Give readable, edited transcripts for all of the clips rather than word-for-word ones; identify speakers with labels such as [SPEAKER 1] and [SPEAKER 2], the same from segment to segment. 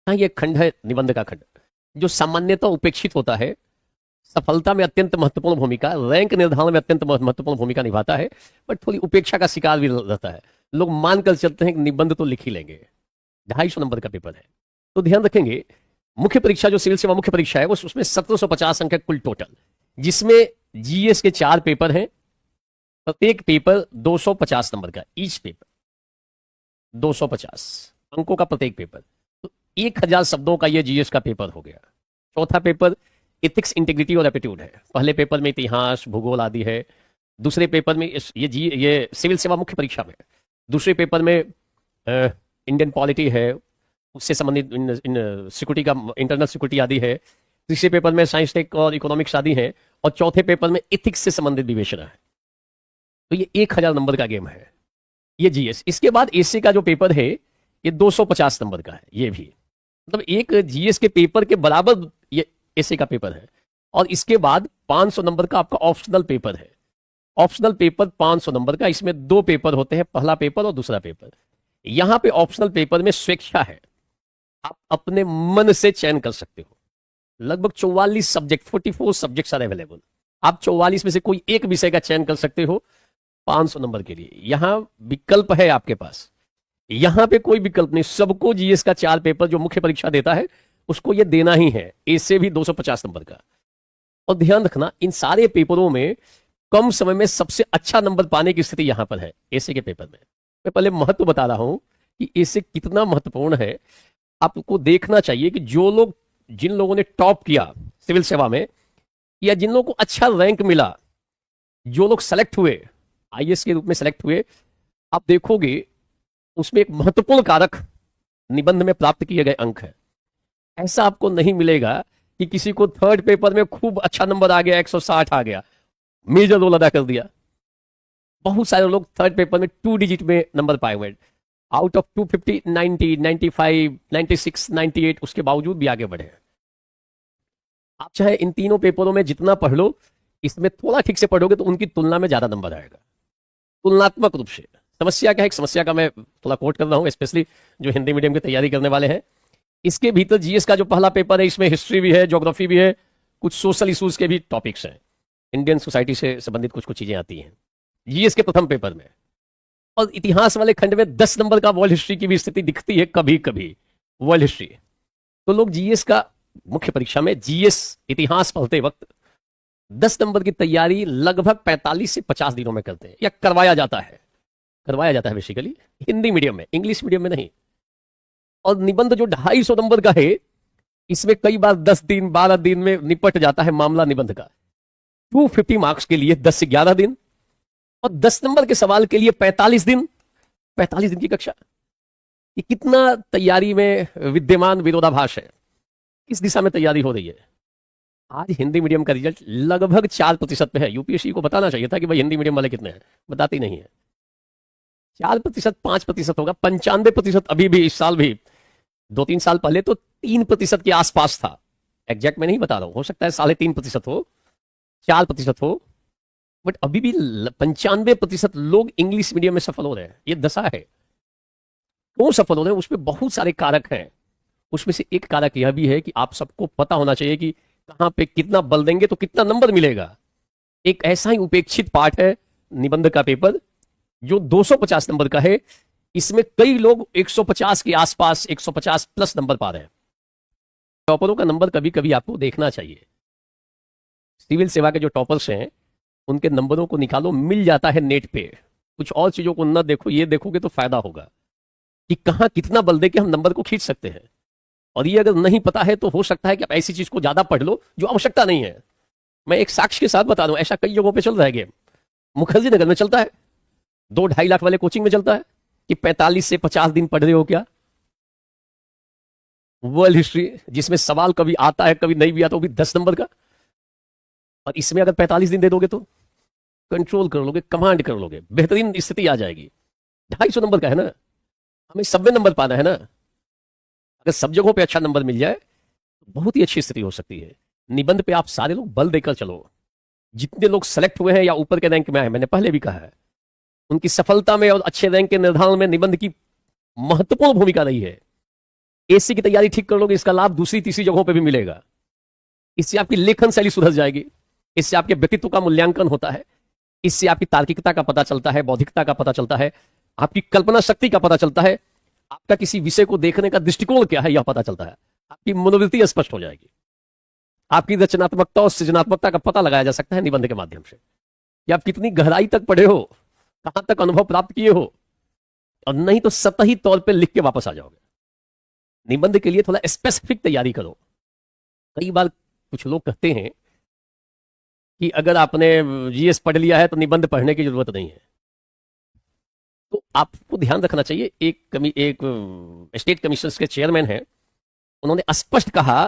[SPEAKER 1] हाँ, ये खंड है निबंध का खंड, जो सामान्यतः उपेक्षित होता है। सफलता में अत्यंत महत्वपूर्ण भूमिका, रैंक निर्धारण में अत्यंत महत्वपूर्ण भूमिका निभाता है, बट थोड़ी उपेक्षा का शिकार भी रहता है। लोग मानकर चलते हैं कि निबंध तो लिख ही लेंगे। 250 नंबर का पेपर है, तो ध्यान रखेंगे मुख्य परीक्षा जो सिविल सेवा मुख्य परीक्षा है वो उसमें 1750 अंक है कुल टोटल, जिसमें जीएस के 4 पेपर हैं। प्रत्येक पेपर 250 नंबर का, ईच पेपर 250 अंकों का प्रत्येक पेपर, तो 1000 शब्दों का ये जीएस का पेपर हो गया। चौथा पेपर एथिक्स, इंटीग्रिटी और एप्टीट्यूड है। पहले पेपर में इतिहास, भूगोल आदि है। दूसरे पेपर में ये सिविल सेवा मुख्य परीक्षा में, दूसरे पेपर में इंडियन पॉलिटी है, उससे संबंधित इन सिक्योरिटी का, इंटरनल सिक्योरिटी आदि है। तीसरे पेपर में साइंस टेक और इकोनॉमिक्स आदि है, और चौथे पेपर में एथिक्स से संबंधित विवेचना है। तो ये 1000 नंबर का गेम है, ये जीएस। इसके बाद एसए का जो पेपर है ये 250 नंबर का है, ये भी मतलब एक जीएस के पेपर के बराबर ये एसए का पेपर है। और इसके बाद 500 नंबर का आपका ऑप्शनल पेपर है। ऑप्शनल पेपर 500 नंबर का, इसमें 2 पेपर होते हैं, पहला पेपर और दूसरा पेपर। यहां पे ऑप्शनल पेपर में स्वेच्छा है, आप अपने मन से चयन कर सकते हो। लगभग 44 सब्जेक्ट, 44 सब्जेक्ट्स आर अवेलेबल। आप 44 में से कोई एक विषय का चयन कर सकते हो 500 नंबर के लिए। यहां विकल्प है आपके पास, यहां पे कोई विकल्प नहीं। सबको जीएस का 4 पेपर जो मुख्य परीक्षा देता है उसको ये देना ही है, इससे भी 250 नंबर का। और ध्यान रखना, इन सारे पेपरों में कम समय में सबसे अच्छा नंबर पाने की स्थिति यहां पर है एसए के पेपर में। मैं पहले महत्व बता रहा हूं कि एसए कितना महत्वपूर्ण है। आपको देखना चाहिए कि जिन लोगों ने टॉप किया सिविल सेवा में, या जिन लोगों को अच्छा रैंक मिला, जो लोग सेलेक्ट हुए, आईएएस के रूप में सेलेक्ट हुए, आप देखोगे उसमें एक महत्वपूर्ण कारक निबंध में प्राप्त किए गए अंक है। ऐसा आपको नहीं मिलेगा कि किसी को थर्ड पेपर में खूब अच्छा नंबर आ गया, 160 आ गया, मेजर रोल अदा कर दिया। बहुत सारे लोग थर्ड पेपर में 2 डिजिट में नंबर पाए हुए, आउट ऑफ 250 90 95 96 98, उसके बावजूद भी आगे बढ़े। आप चाहे इन तीनों पेपरों में जितना पढ़ लो, इसमें थोड़ा ठीक से पढ़ोगे तो उनकी तुलना में ज्यादा नंबर आएगा, तुलनात्मक रूप से। समस्या क्या है, एक समस्या का मैं थोड़ा कोट कर रहा हूं, स्पेशली जो हिंदी मीडियम की तैयारी करने वाले हैं। इसके भीतर जीएस का जो पहला पेपर है, इसमें हिस्ट्री भी है, ज्योग्राफी भी है, कुछ सोशल इश्यूज के भी टॉपिक्स हैं, इंडियन सोसाइटी से संबंधित कुछ कुछ चीजें आती हैं जीएस के प्रथम पेपर में। और इतिहास वाले खंड में 10 नंबर का वर्ल्ड हिस्ट्री की भी स्थिति दिखती है कभी कभी, वर्ल्ड हिस्ट्री। तो लोग जीएस का मुख्य परीक्षा में जीएस इतिहास पढ़ते वक्त 10 नंबर की तैयारी लगभग 45 से 50 दिनों में करते हैं, या करवाया जाता है बेसिकली, हिंदी मीडियम में, इंग्लिश मीडियम में नहीं। और निबंध जो 250 नंबर का है, इसमें कई बार 10 दिन 12 दिन में निपट जाता है मामला निबंध का। 250 मार्क्स के लिए 10 से 11 दिन, और 10 नंबर के सवाल के लिए 45 दिन, 45 दिन की कक्षा। ये कितना तैयारी में विद्यमान विरोधाभास है, किस दिशा में तैयारी हो रही है। आज हिंदी मीडियम का रिजल्ट लगभग 4% पे है। यूपीएससी को बताना चाहिए था कि भाई हिंदी मीडियम वाले कितने हैं, बताती नहीं है। 4%, 5% होगा, 95% अभी भी, इस साल भी। 2-3 साल पहले तो 3% के आसपास था, एग्जैक्ट मैं नहीं बता रहा हूं, हो सकता है 3.5% हो, 4% हो, बट अभी भी 95% लोग इंग्लिश मीडियम में सफल हो रहे हैं। ये दशा है। क्यों सफल हो रहे हैं, उसमें बहुत सारे कारक हैं। उसमें से एक कारक यह भी है कि आप सबको पता होना चाहिए कि कहां पे कितना बल देंगे तो कितना नंबर मिलेगा। एक ऐसा ही उपेक्षित पार्ट है निबंध का पेपर, जो 250 नंबर का है। इसमें कई लोग 150 के आसपास, 150 प्लस नंबर पा रहे हैं। टॉपरों का नंबर कभी कभी आपको देखना चाहिए। सिविल सेवा के जो टॉपर्स हैं उनके नंबरों को निकालो, मिल जाता है नेट पे। कुछ और चीजों को न देखो, ये देखोगे तो फायदा होगा कि कहां कितना बल दे के हम नंबर को खींच सकते हैं। और ये अगर नहीं पता है तो हो सकता है कि आप ऐसी चीज को ज्यादा पढ़ लो जो आवश्यकता नहीं है। मैं एक साक्ष्य के साथ बता दूं, ऐसा कई जगहों पे चल रहा है गेम। मुखर्जी नगर में चलता है, 2-2.5 लाख वाले कोचिंग में चलता है कि 45 से 50 दिन पढ़ रहे हो क्या वर्ल्ड हिस्ट्री, जिसमें सवाल कभी आता है कभी नहीं भी आता, वो भी 10 नंबर का। और इसमें अगर 45 दिन दे दोगे तो कंट्रोल कर लोगे, कमांड कर लोगे, बेहतरीन स्थिति आ जाएगी। 250 नंबर का है ना, हमें सब में नंबर पाना है ना। अगर सब जगहों पे अच्छा नंबर मिल जाए तो बहुत ही अच्छी स्थिति हो सकती है। निबंध पे आप सारे लोग बल देकर चलो। जितने लोग सेलेक्ट हुए हैं या ऊपर के रैंक में आए, मैंने पहले भी कहा है, उनकी सफलता में और अच्छे रैंक के निर्धारण में निबंध की महत्वपूर्ण भूमिका रही है। एसी की तैयारी ठीक कर लोगे, इसका लाभ दूसरी तीसरी जगहों पे भी मिलेगा। इससे आपकी लेखन शैली सुधर जाएगी, इससे आपके व्यक्तित्व का मूल्यांकन होता है, इससे आपकी तार्किकता का पता चलता है, बौद्धिकता का पता चलता है, आपकी कल्पना शक्ति का पता चलता है, आपका किसी विषय को देखने का दृष्टिकोण क्या है यह पता चलता है, आपकी मनोवृत्ति स्पष्ट हो जाएगी, आपकी रचनात्मकता और सृजनात्मकता का पता लगाया जा सकता है निबंध के माध्यम से कि आप कितनी गहराई तक पढ़े हो, कहां तक अनुभव प्राप्त किए हो, और नहीं तो सतही तौर पर लिख के वापस आ जाओगे। निबंध के लिए थोड़ा स्पेसिफिक तैयारी करो। कई बार कुछ लोग कहते हैं कि अगर आपने जीएस पढ़ लिया है तो निबंध पढ़ने की जरूरत नहीं है। तो आपको ध्यान रखना चाहिए, एक स्टेट कमीशन के चेयरमैन हैं, उन्होंने स्पष्ट कहा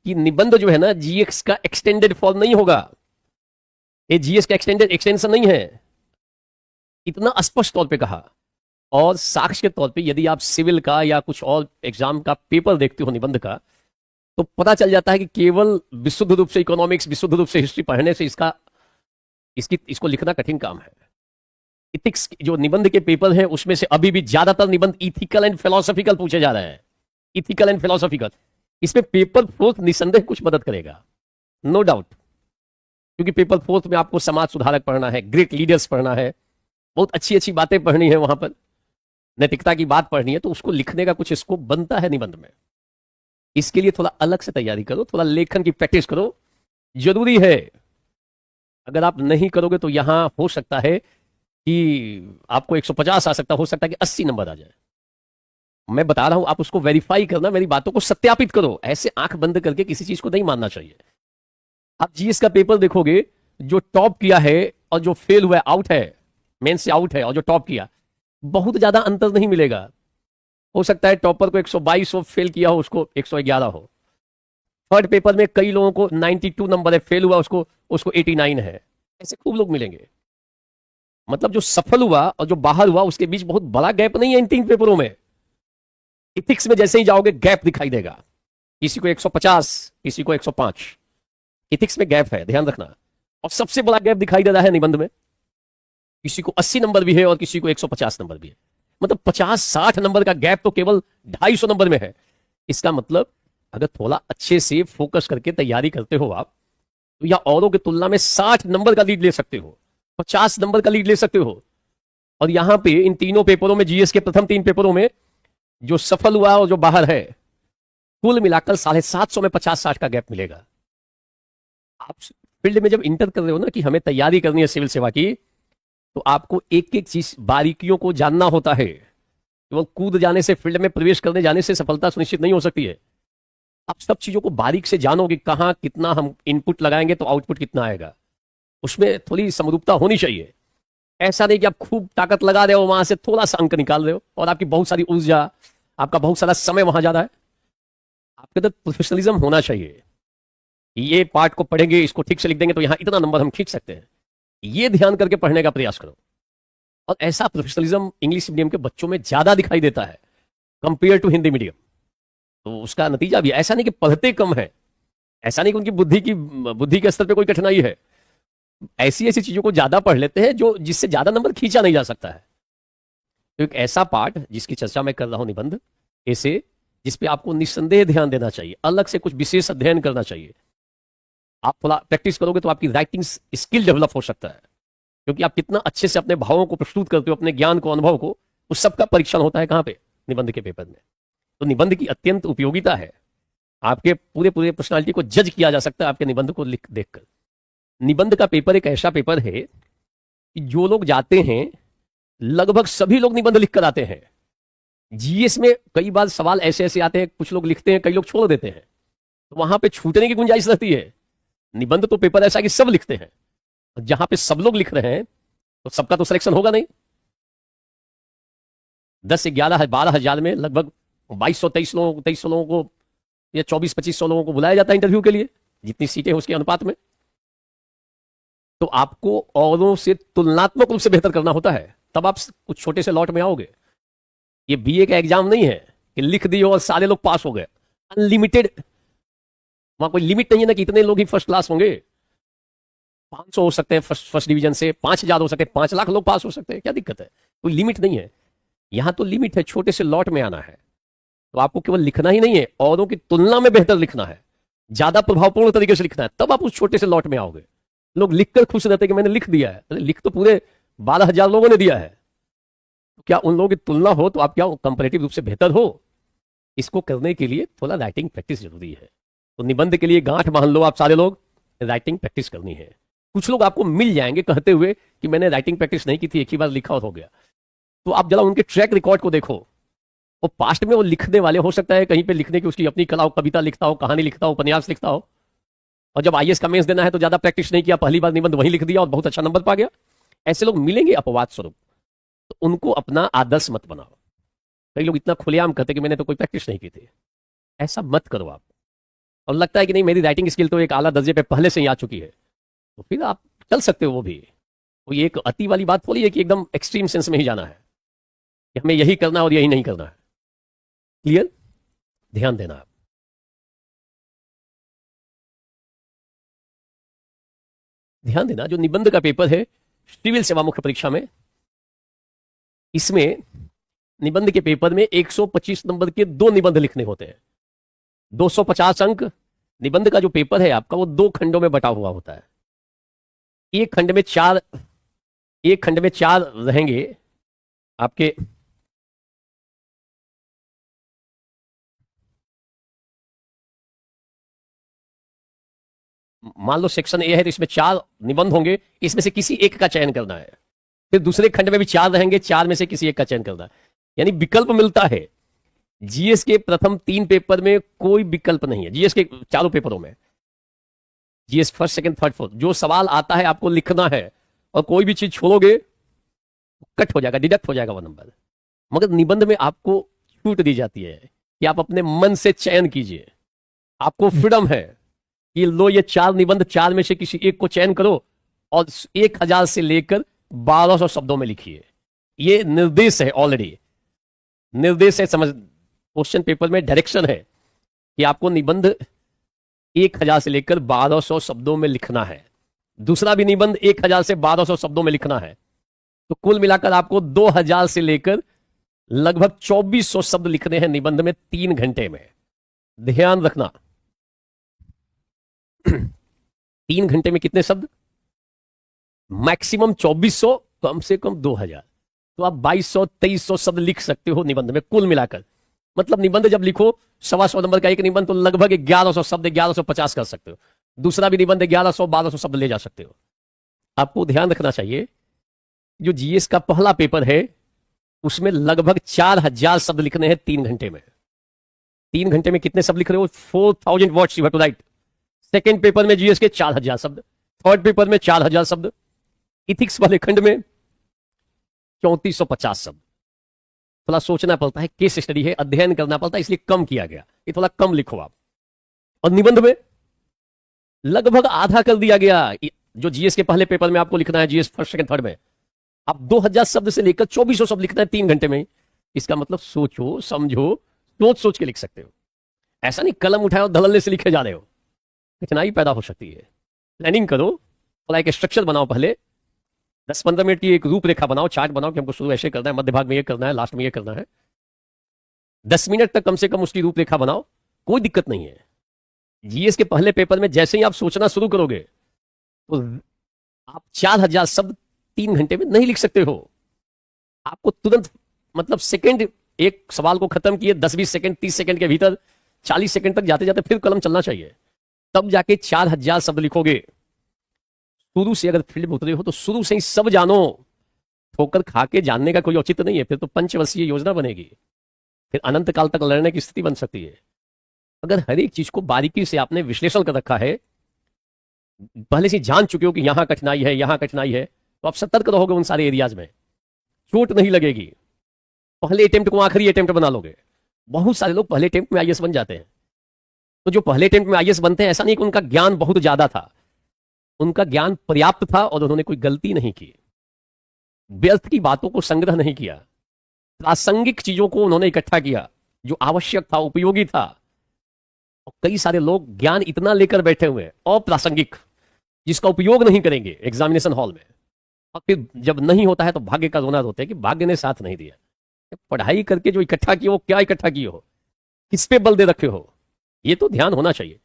[SPEAKER 1] कि निबंध जो है ना जीएस का एक्सटेंडेड फॉर्म नहीं होगा, ये जीएस का एक्सटेंशन नहीं है, इतना स्पष्ट तौर पे कहा। और साक्ष्य के तौर पे यदि आप सिविल का या कुछ और एग्जाम का पेपर देखते हो निबंध का, तो पता चल जाता है कि केवल विशुद्ध रूप से इकोनॉमिक्स, विशुद्ध रूप से हिस्ट्री पढ़ने से इसको लिखना कठिन काम है। इथिक्स जो निबंध के पेपर हैं उसमें से अभी भी ज्यादातर निबंध इथिकल एंड फिलोसॉफिकल पूछे जा रहे हैं, इथिकल एंड फिलोसॉफिकल। इसमें पेपर फोर्थ निसंदेह कुछ मदद करेगा, नो डाउट, क्योंकि पेपर फोर्थ में आपको समाज सुधारक पढ़ना है, ग्रेट लीडर्स पढ़ना है, बहुत अच्छी अच्छी बातें पढ़नी है, वहां पर नैतिकता की बात पढ़नी है, तो उसको लिखने का कुछ स्कोप बनता है निबंध में। इसके लिए थोड़ा अलग से तैयारी करो, थोड़ा लेखन की प्रैक्टिस करो, जरूरी है। अगर आप नहीं करोगे तो यहां हो सकता है कि आपको 150 आ सकता, हो सकता है कि 80 नंबर आ जाए। मैं बता रहा हूं, आप उसको वेरीफाई करना, मेरी बातों को सत्यापित करो। ऐसे आंख बंद करके किसी चीज को नहीं मानना चाहिए। आप जीएस का पेपर देखोगे, जो टॉप किया है और जो फेल हुआ आउट है, मेन से आउट है, और जो टॉप किया, बहुत ज्यादा अंतर नहीं मिलेगा। हो सकता है टॉपर को 122 हो, फेल किया हो उसको 111 हो। थर्ड पेपर में कई लोगों को 92 नंबर है, फेल हुआ उसको 89 है। ऐसे खूब लोग मिलेंगे। मतलब जो सफल हुआ और जो बाहर हुआ उसके बीच बहुत बड़ा गैप नहीं है इन 3 पेपरों में। इथिक्स में जैसे ही जाओगे गैप दिखाई देगा, किसी को 150, किसी को 105। इथिक्स में गैप है, ध्यान रखना। और सबसे बड़ा गैप दिखाई दे रहा है निबंध में, किसी को 80 नंबर भी है और किसी को 150 नंबर भी है। मतलब 50-60 नंबर का गैप तो केवल 250 नंबर में है। इसका मतलब अगर थोड़ा अच्छे से फोकस करके तैयारी करते हो आप, तो या औरों की तुलना में 60 नंबर का लीड ले सकते हो, 50 नंबर का लीड ले सकते हो। और यहां पे इन तीनों पेपरों में, जीएस के प्रथम 3 पेपरों में, जो सफल हुआ और जो बाहर है, कुल मिलाकर 750 में 50-60 का गैप मिलेगा। आप फील्ड में जब इंटर कर रहे हो ना कि हमें तैयारी करनी है सिविल सेवा की, तो आपको एक एक चीज, बारीकियों को जानना होता है। केवल कूद जाने से, फील्ड में प्रवेश करने जाने से सफलता सुनिश्चित नहीं हो सकती है। आप सब चीजों को बारीक से जानोगे, कहां कितना हम इनपुट लगाएंगे तो आउटपुट कितना आएगा, उसमें थोड़ी समरूपता होनी चाहिए। ऐसा नहीं कि आप खूब ताकत लगा रहे हो, वहां से थोड़ा सा अंक निकाल रहे हो और आपकी बहुत सारी ऊर्जा, आपका बहुत सारा समय वहां जा रहा है। आपके अंदर प्रोफेशनलिज्म होना चाहिए। ये पार्ट को पढ़ेंगे, इसको ठीक से लिख देंगे तो यहां इतना नंबर हम खींच सकते हैं, ये ध्यान करके पढ़ने का प्रयास करो। और ऐसा प्रोफेशनलिज्म इंग्लिश मीडियम के बच्चों में ज्यादा दिखाई देता है कंपेयर टू हिंदी मीडियम। तो उसका नतीजा भी ऐसा नहीं कि पढ़ते कम है, ऐसा नहीं कि उनकी बुद्धि के स्तर पे कोई कठिनाई है। ऐसी ऐसी चीजों को ज्यादा पढ़ लेते हैं जो जिससे ज्यादा नंबर खींचा नहीं जा सकता है। तो एक ऐसा पार्ट जिसकी चर्चा मैं कर रहा हूं निबंध, ऐसे जिसपे आपको निस्संदेह ध्यान देना चाहिए, अलग से कुछ विशेष अध्ययन करना चाहिए। आप थोड़ा प्रैक्टिस करोगे तो आपकी राइटिंग स्किल डेवलप हो सकता है, क्योंकि आप कितना अच्छे से अपने भावों को प्रस्तुत करते हो, अपने ज्ञान को, अनुभव को, उस सब का परीक्षण होता है कहां पे? निबंध के पेपर में। तो निबंध की अत्यंत उपयोगिता है। आपके पूरे पूरे पर्सनालिटी को जज किया जा सकता है आपके निबंध को लिख देखकर। निबंध का पेपर एक ऐसा पेपर है कि जो लोग जाते हैं, लगभग सभी लोग निबंध लिख कर आते हैं। जीएस में कई बार सवाल ऐसे ऐसे आते हैं, कुछ लोग लिखते हैं, कई लोग छोड़ देते हैं, तो वहां पे छूटने की गुंजाइश रहती है। निबंध तो पेपर ऐसा कि सब लिखते हैं, जहां पे सब लोग लिख रहे हैं तो सबका तो सिलेक्शन होगा नहीं। 10 से 11-12 हजार में लगभग 2200-2300 लोगों को या 2400-2500 लोगों को बुलाया जाता है इंटरव्यू के लिए, जितनी सीटें हैं उसके अनुपात में। तो आपको औरों से तुलनात्मक रूप से बेहतर करना होता है, तब आप कुछ छोटे से लॉट में आओगे। ये बीए का एग्जाम नहीं है कि लिख दियो और सारे लोग पास हो गए, अनलिमिटेड। वहां कोई लिमिट नहीं है ना कि इतने लोग ही फर्स्ट क्लास होंगे। 500 हो सकते हैं फर्स्ट डिवीजन से, 5000 हो सकते हैं, 5 लाख लोग पास हो सकते हैं, क्या दिक्कत है? कोई लिमिट नहीं है। यहां तो लिमिट है, छोटे से लॉट में आना है। तो आपको केवल लिखना ही नहीं है, औरों की तुलना में बेहतर लिखना है, ज्यादा प्रभावपूर्ण तरीके से लिखना है, तब आप उस छोटे से लॉट में आओगे। लोग लिखकर खुश रहते हैं कि मैंने लिख दिया है, अरे लिख तो पूरे 12,000 लोगों ने दिया है, तो क्या उन लोगों की तुलना हो तो आप क्या कंपैरेटिव रूप से बेहतर हो? इसको करने के लिए थोड़ा राइटिंग प्रैक्टिस जरूरी है। तो निबंध के लिए गांठ बांध लो आप सारे लोग, राइटिंग प्रैक्टिस करनी है। कुछ लोग आपको मिल जाएंगे कहते हुए कि मैंने राइटिंग प्रैक्टिस नहीं की थी, एक ही बार लिखा और हो गया। तो आप जरा उनके ट्रैक रिकॉर्ड को देखो, वो पास्ट में वो लिखने वाले, हो सकता है कहीं पे लिखने की उसकी अपनी कला हो, कविता लिखता हो, कहानी लिखता हो, उपन्यास लिखता हो, और जब आईएएस का मेंस देना है तो ज्यादा प्रैक्टिस नहीं किया, पहली बार निबंध वहीं लिख दिया और बहुत अच्छा नंबर पा गया। ऐसे लोग मिलेंगे अपवाद स्वरूप, तो उनको अपना आदर्श मत बनाओ। कई लोग इतना खुलेआम कहते कि मैंने तो कोई प्रैक्टिस नहीं की थी, ऐसा मत करो आप। और लगता है कि नहीं मेरी राइटिंग स्किल तो एक आला दर्जे पे पहले से ही आ चुकी है, तो फिर आप चल सकते हो। वो भी कोई एक अति वाली बात थोड़ी है कि एकदम एक्सट्रीम सेंस में ही जाना है कि हमें यही करना है और यही नहीं करना है। क्लियर? ध्यान देना आप। ध्यान देना, जो निबंध का पेपर है सिविल सेवा मुख्य परीक्षा में, इसमें निबंध के पेपर में 125 नंबर के 2 निबंध लिखने होते हैं, 250 अंक। निबंध का जो पेपर है आपका वो 2 खंडों में बटा हुआ होता है। एक खंड में 4, एक खंड में 4 रहेंगे आपके, मान लो सेक्शन ए है तो इसमें 4 निबंध होंगे, इसमें से किसी एक का चयन करना है। फिर दूसरे खंड में भी 4 रहेंगे, 4 में से किसी एक का चयन करना है, यानी विकल्प मिलता है। जीएस के प्रथम 3 पेपर में कोई विकल्प नहीं है, जीएस के चारों पेपरों में, GS first second third fourth, जो सवाल आता है आपको लिखना है, और कोई भी चीज छोड़ोगे कट हो जाएगा, डिडक्ट हो जाएगा वो नंबर। मगर निबंध में आपको छूट दी जाती है कि आप अपने मन से चयन कीजिए, आपको फ्रीडम है कि लो ये 4 निबंध, 4 में से किसी एक को चयन करो और 1000 से लेकर 1200 शब्दों में लिखिए। ये निर्देश है, ऑलरेडी निर्देश है, समझ, क्वेश्चन पेपर में डायरेक्शन है कि आपको निबंध 1000 से लेकर 1200 शब्दों में लिखना है, दूसरा भी निबंध 1000 से 1200 शब्दों में लिखना है। तो कुल मिलाकर आपको 2000 से लेकर लगभग 2400 शब्द लिखने हैं निबंध में 3 घंटे में। ध्यान रखना 3 घंटे में कितने शब्द? मैक्सिमम 2400, कम से कम 2000। तो आप 2200-2300 शब्द लिख सकते हो निबंध में कुल मिलाकर। मतलब निबंध जब लिखो 125 नंबर का एक निबंध, तो लगभग 1100 शब्द, 1150 कर सकते हो। दूसरा भी निबंध 1100-1200 शब्द ले जा सकते हो। आपको ध्यान रखना चाहिए जो जीएस का पहला पेपर है उसमें लगभग 4000 शब्द लिखने हैं 3 घंटे में। 3 घंटे में कितने शब्द लिख रहे हो? 4000 words you have to write. Second paper में जीएस के 4000 शब्द, थर्ड पेपर में 4000 शब्द, इथिक्स वाले खंड में 3450 शब्द। थोड़ा सोचना पड़ता है, केस स्टडी है, अध्ययन करना पड़ता है, इसलिए कम किया गया, ये थोड़ा कम लिखो आप। और निबंध में लगभग आधा कर दिया गया। जो जीएस के पहले पेपर में आपको लिखना है, जीएस फर्स्ट सेकंड थर्ड में आप 2000 शब्द से लेकर 2400 शब्द लिखना है 3 घंटे में। इसका मतलब सोचो, समझो, सोच सोच के लिख सकते हो। ऐसा नहीं कलम उठाए और धड़ल्ले से लिखे जा रहे हो, कठिनाई पैदा हो सकती है। प्लानिंग करो, थोड़ा एक स्ट्रक्चर बनाओ, पहले 10-15 मिनट की एक रूपरेखा बनाओ, चार्ट बनाओ कि हमको शुरू ऐसे करना है, मध्य भाग में ये करना है, लास्ट में ये करना है। 10 मिनट तक कम से कम उसकी रूपरेखा बनाओ, कोई दिक्कत नहीं है। जीएस के पहले पेपर में जैसे ही आप सोचना शुरू करोगे तो आप 4000 शब्द 3 घंटे में नहीं लिख सकते हो। आपको तुरंत, मतलब सेकंड, एक सवाल को खत्म किए 10-20 सेकंड, 30 सेकंड के भीतर, 40 सेकंड तक जाते जाते फिर कलम चलना चाहिए, तब जाके 4000 शब्द लिखोगे। शुरू से अगर फील्ड में उतरे हो तो शुरू से ही सब जानो, ठोकर खा के जानने का कोई औचित्य नहीं है। फिर तो पंचवर्षीय योजना बनेगी, फिर अनंत काल तक लड़ने की स्थिति बन सकती है। अगर हर एक चीज को बारीकी से आपने विश्लेषण कर रखा है, पहले से जान चुके हो कि यहां कठिनाई है, यहां कठिनाई है, तो आप सतर्क रहोगे उन सारे एरियाज में, चोट नहीं लगेगी। पहले अटेम्प्ट को आखिरी अटेम्प्ट बना लोगे। बहुत सारे लोग पहले अटेम्प्ट में आईएएस बन जाते हैं। तो जो पहले अटेम्प्ट में आईएएस बनते हैं, ऐसा नहीं कि उनका ज्ञान बहुत ज्यादा था, उनका ज्ञान पर्याप्त था और उन्होंने कोई गलती नहीं की, व्यर्थ की बातों को संग्रह नहीं किया, प्रासंगिक चीजों को उन्होंने इकट्ठा किया जो आवश्यक था, उपयोगी था। और कई सारे लोग ज्ञान इतना लेकर बैठे हुए हैं अप्रासंगिक, जिसका उपयोग नहीं करेंगे एग्जामिनेशन हॉल में, और फिर जब नहीं होता है तो भाग्य का रोना रोते हैं कि भाग्य ने साथ नहीं दिया। पढ़ाई करके जो इकट्ठा किए, वो क्या इकट्ठा किए हो? किस पे बल दे रखे हो, ये तो ध्यान होना चाहिए।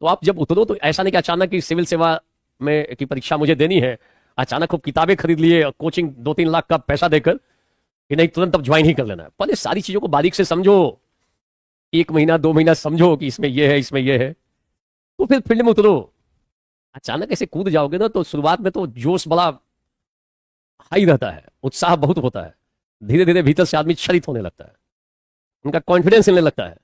[SPEAKER 1] तो आप जब उतरो तो ऐसा नहीं कि अचानक की सिविल सेवा में की परीक्षा मुझे देनी है, अचानक खूब किताबें खरीद लिए, कोचिंग 2-3 लाख का पैसा देकर कि नहीं तुरंत अब ज्वाइन ही कर लेना है। पहले सारी चीजों को बारीक से समझो, 1 महीना 2 महीना समझो कि इसमें ये है इसमें ये है, तो फिर फील्ड में उतरो। अचानक ऐसे कूद जाओगे ना तो शुरुआत में तो जोश बड़ा हाई रहता है, उत्साह बहुत होता है, धीरे धीरे भीतर से आदमी क्षरित होने लगता है, उनका कॉन्फिडेंस हिलने लगता है।